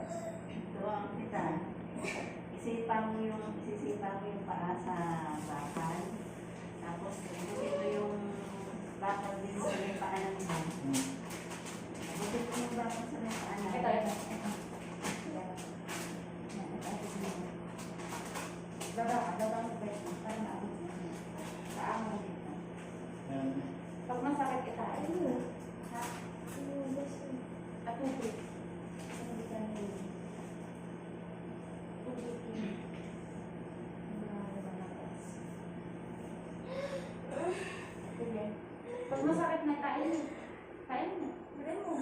Ito ang kita. Isisipa mo yung paa sa bakal. Tapos, ito yung bakal din sa may paanan mo. Ito yung bakal sa may paanan. Ito. Baba mo pwede. Para maabot mo. Paa mo dito. Pag masakit kita, ha? At tubig. Pag masakit na, kain mo. Kain mo. Kain mo.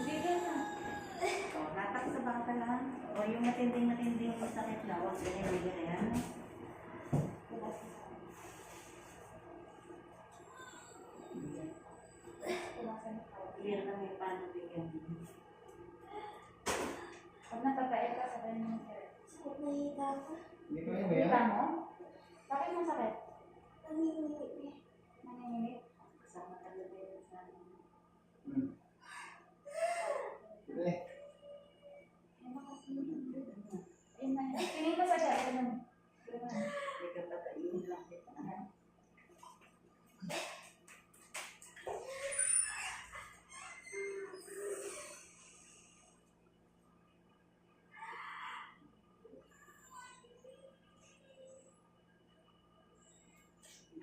Bigyan na. O, hatak sa bangka lang. O, yung matinding masakit na. Huwag ganyan yan. Clear na may paano bigyan. Pag natatay ka, sabihin mo sir. Sakit na hita ko. Hita mo? Bakit masakit? Nanginginig. Nanginginig? Kasama talaga yun sa tingin ko sa siya. Hindi ka patayin lang kita.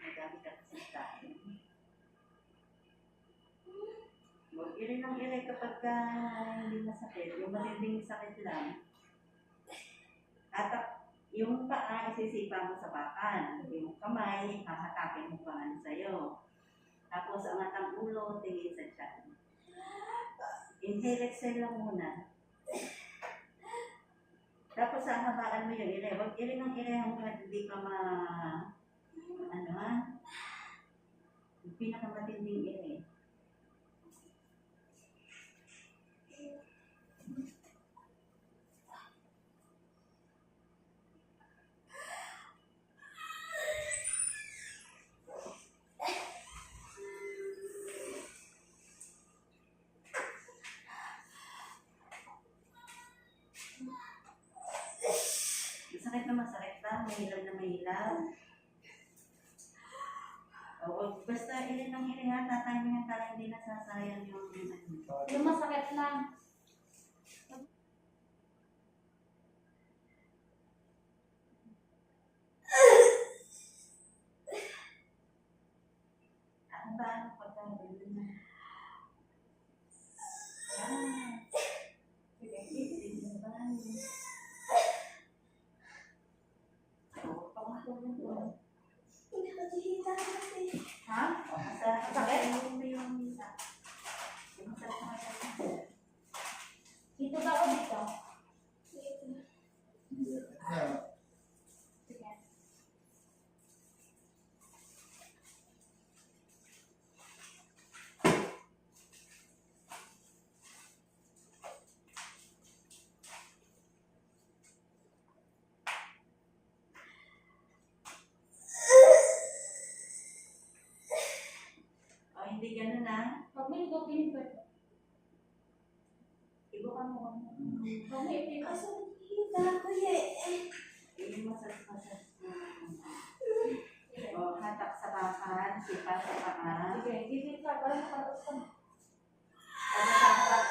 Madami ka kasi kain. Iri ng iri kapag hindi masakit. Yung matinding sakit lang. At yung paa, isisipa mo sa bakal. Yung kamay, hahatakin mo pa sa'yo. Tapos, angat ang ulo, tingin sa tiyan. Inhale, exhale lang muna. Tapos, hahabaan mo yung iri. Huwag iri ng iri hanggang hindi ka yung pinakamatinding iri. Masakit na masakit lang, mahilap na mahilap. O, basta ilin ng iri ha, tatay mo yan para hindi nasasayang yung Yung masakit lang. Ano ba ang pagkakas na? Yan. Sige, isin ba? O, pangatulong ko. Hindi ko hita kasi. Ha? Sakit? Hindi yung isa. Yung sakit. Dito ba o dito? Dito. Sige. O, hindi ganun ha. Pag may higupin ko. Ibukan mo kami. Pag may ipin ko. Kasi hita ko eh. Yung masas. O, hatak sa bakal, sipa sa paa. Sige, dito ka. Parang nakaraos ka na. Tapos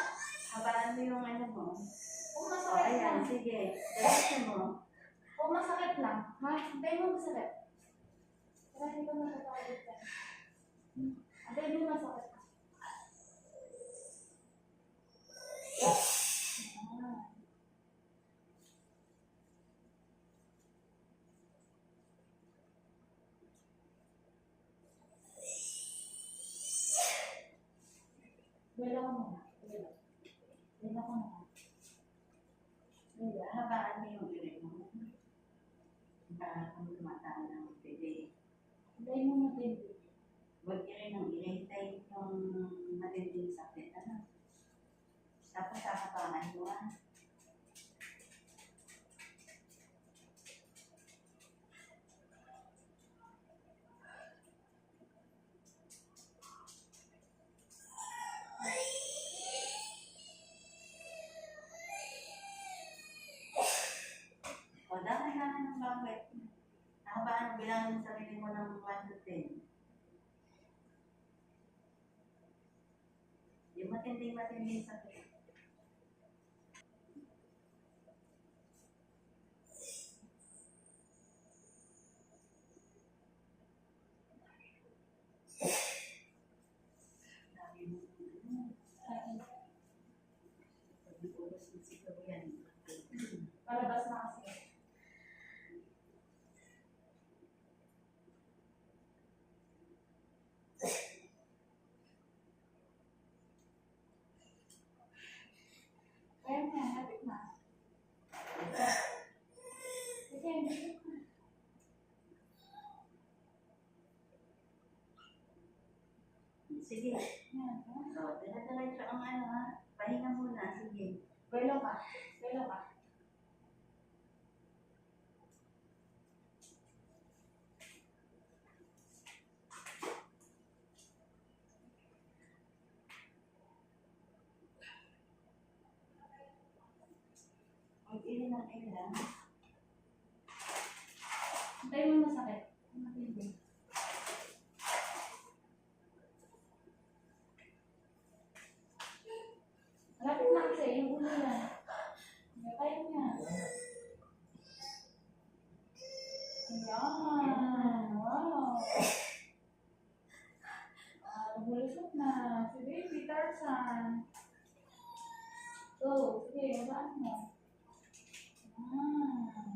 habaan mo yung ano mo. Kung O, masakit ayan, lang. sige. Diretso mo. Kung masakit lang. Ha? Antayin mo masakit. Para hindi ka matatawid ka. Antayin mo masakit. Wala ka muna. Wala ka muna. Habaan mo yung iri mo. Para kung tumataan ng pwede. Antayin mo matindi. Huwag iri ng iri. Tayo yung matinding sakit. Ano? Tapos habaan mo bilangin mo sarili mo ng 1 to 10. Yung matinding sakit. Sabi mo, pag-uros ng sigaw yan. Palabas na kasi. Kaya na, lapit na. Sige, lapit na. Sige. Yan, ha? So, diretso ang ano ha. Pahinga muna. Sige. Belo ka. Belo ka. Mag-ilan ng ilan. Antayin mo masakit. Matindi. Malapit na kasi, yung ulo yan. Kaya niya. Ayan. Wow. Nagulusot na. Si Baby Tarzan. Go. Sige, magaan mo. Ah.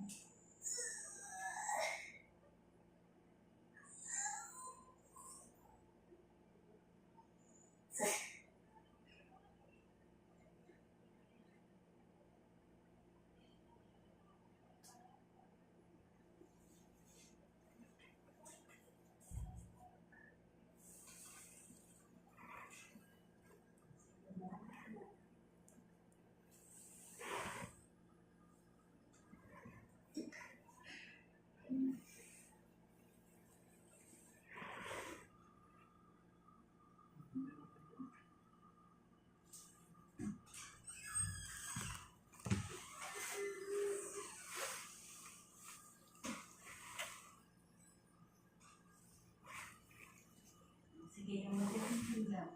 Sige, yung matinding lang.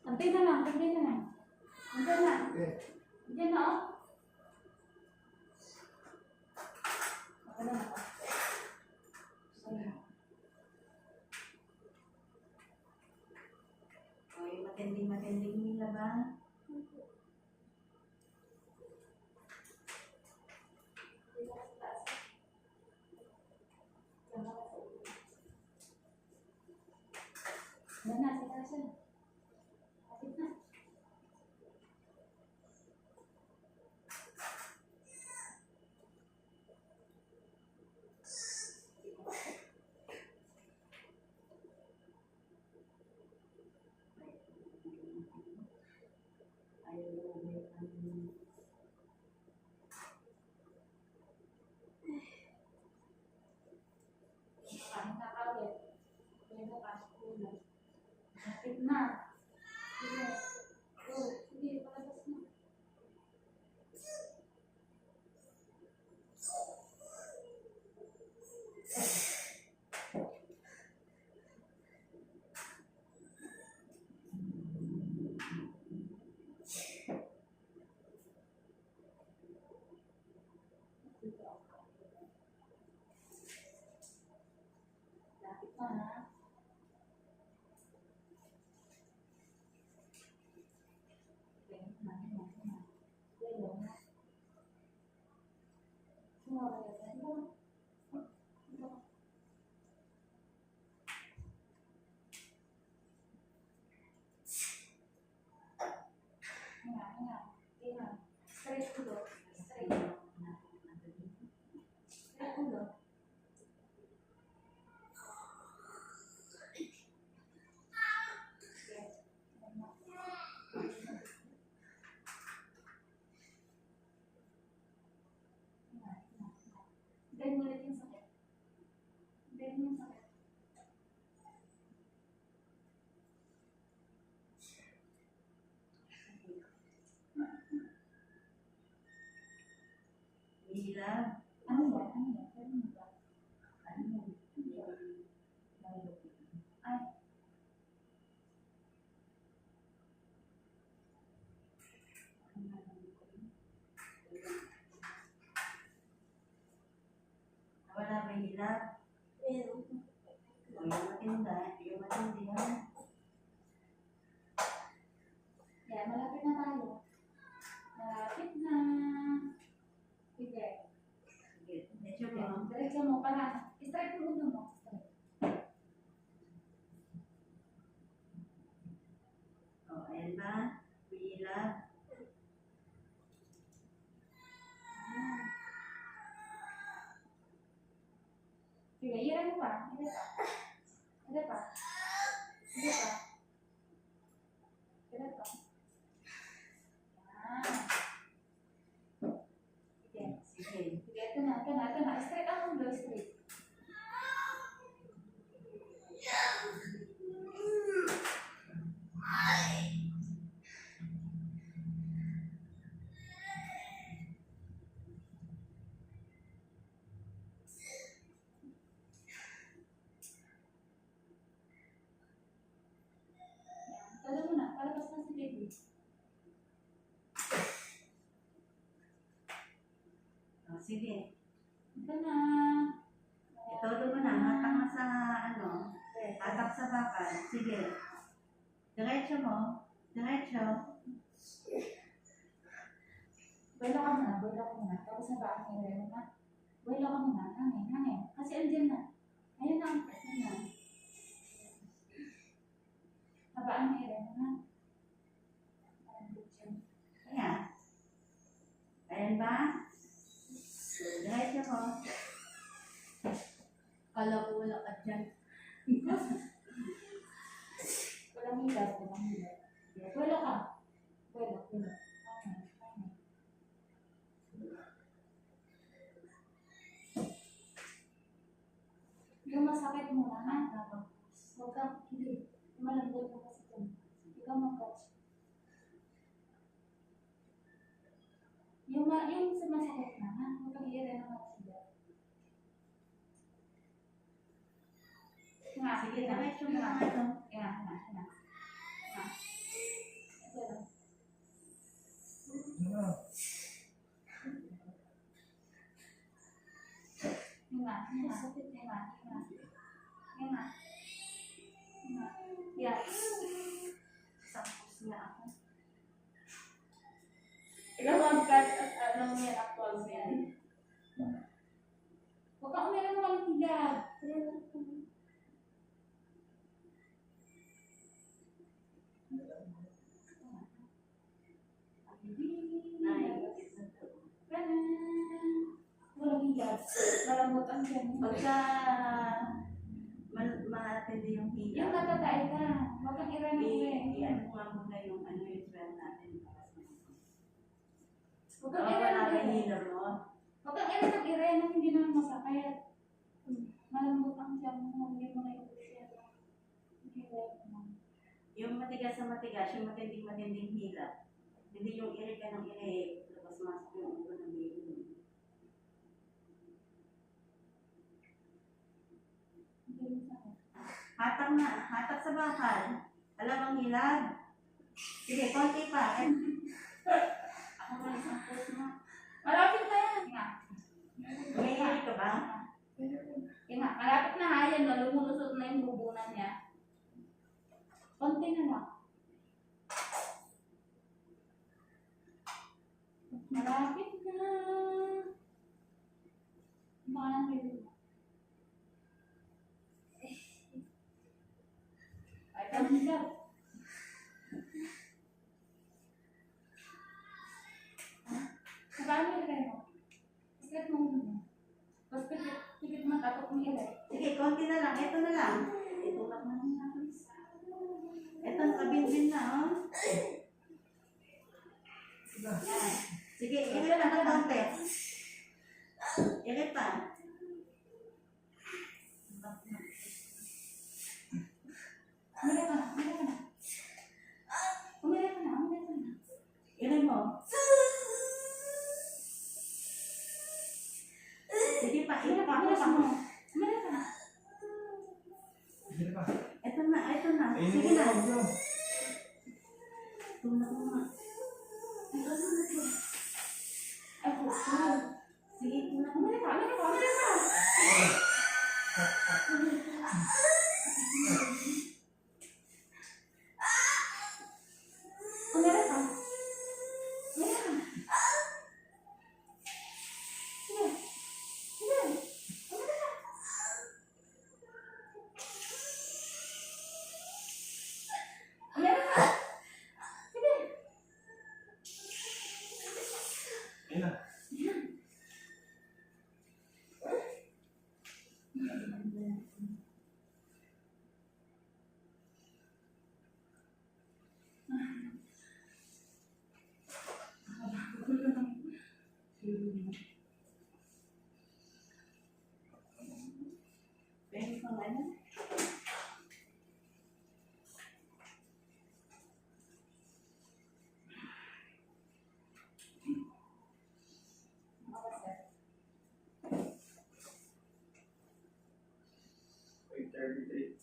Antay na lang, antay na lang. Antay na. Diyan na, oh. Ako na ako. Sorry. O, yung matinding nila ba? Yan na, si Tarzan. Kapit na. Ayaw, may ano. Kain na kawit. Belo ka, ulo. Kapit na. Sige. Go. Sige, palabas na. Lapit na, ha? Belo na, belo na. Belo na. Sumama ka sa ito. Ito. Hinga, hinga. Hinga. Straight ulo. Straight. Straight ulo. Tingnan mo sakit. Hilab. Ano yan? Ano yan? Ano yan? Ano yun? Ay. Wala ba hilab? Meron. Yung matinda, yung matindi ha. Yan, malapit na tayo. Malapit na. Sige. Sige, medyo mo. Diretso mo pala. I-strike mo ulo mo. Strike. O, ayan ba? Hilab. Sige, iran mo pa. Ira pa. Ira pa. Ira pa. Ira pa. Yan. Sige. Sige. Sige, ito na, ito na, ito na. Straight ako mo, straight. Tala mo na, palabas na si baby. O, sige. Ito na. Itodo mo na. Hatak na sa ano. Hatak sa bakal. Sige. Diretso mo. Diretso. Buelo ka muna, buelo ka muna. Tapos na ba ang hingin na? Buelo ka muna, hangin, hangin. Kasi andyan na. Ayun na, ayun na. Habaan mo hingin na. Ayan. Ayan ba? Diretso mo. Kala ko wala ka dyan. Walang hilap, walang hilap. Buelo ka. Buelo, buelo. Hangin, hangin. Yung masakit muna, ha? Huwag ka, hindi. Malambot ka kasi ito. Hindi ka mag-catch. Yung sa masakit na, ha? Huwag kang i-ira na magsila. Nga, Sige, diretso mo na ito. Nga, nga, nga. Nga. Ito lang. Nga, nga. Sakit nga, nga. Nga. Nga. Yan. Sampos na ako. Ilang podcast at anong may actual yan? Huwag ka umira ng walang higab. Walang higab. Malambot ang tiyan mo. Pagka matindi yung Yung hilab, natatay ka. Huwag kang ira ng ira. i-ano nga muna yung ano yung swell natin. Huwag Oo, kang ira wala ng ba ira. hilab mo? Huwag kang ira ng ira nang hindi naman masakit. Malambot ang tiyan mo. Hindi mo na i-appreciate. Hindi mo. Yung matigas na matigas, yung matinding hilab. Hindi yung irik ka ng irik, labas-masok yung ulo ng baby. Hindi mo sakit. Hatak na, hatak sa bakal. Alam ang hilab. Sige, konti pa. Ako ba isang puso mo? Malapit na yan. Nga. May irik ka ba? Yan nga. Malapit na ha. Yan na. Lumulusot na yung bubunan niya. Konti na lang. Malapit na. Baka nang baby mo. Ay, pag-hilap. Sabaan mo ilagay mo. Straight mo ulo mo. Tapos pipit mo tapos mo ilagay. Sige, konti na lang. Ito na lang. Itulak na lang natin. Ito, nakabinbin na, oh. Yan. Sige, irit pa na konti. Irit pa. Umiyak ka na. Umiyak ka na. Umiyak ka na. Umiyak ka na. Ilan mo? Sige pa. Iyak ka. Iyak mo. Umiyak ka na. Sige pa. Ito na. Ito na. Ayun Sige mo, na. huwag mo. Ito na. Ito na. Ito na. Ako. Sige. Ito na. Umiyak ka. Umiyak ka. Umiyak ka. Umiyak ka. Umiyak ka. Sige. Sige. Umiyak ka. Umiyak ka. Sige. Ayun na. Pwede kang ano? Wait, 33.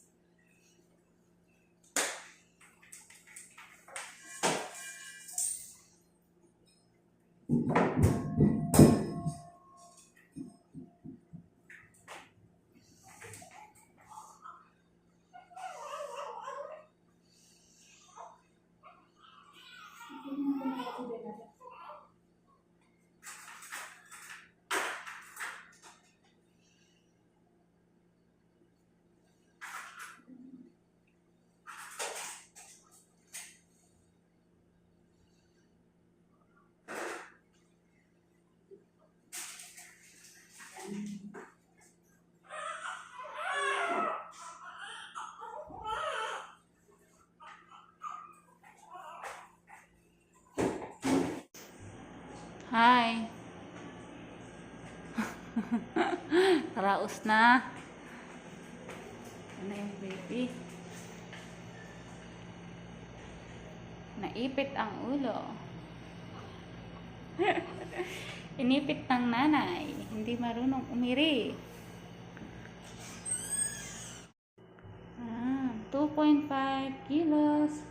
Hi. Raos na. Ano yung baby? Naipit ang ulo. Inipit ng nanay. Hindi marunong umiri. 2.5 kilos.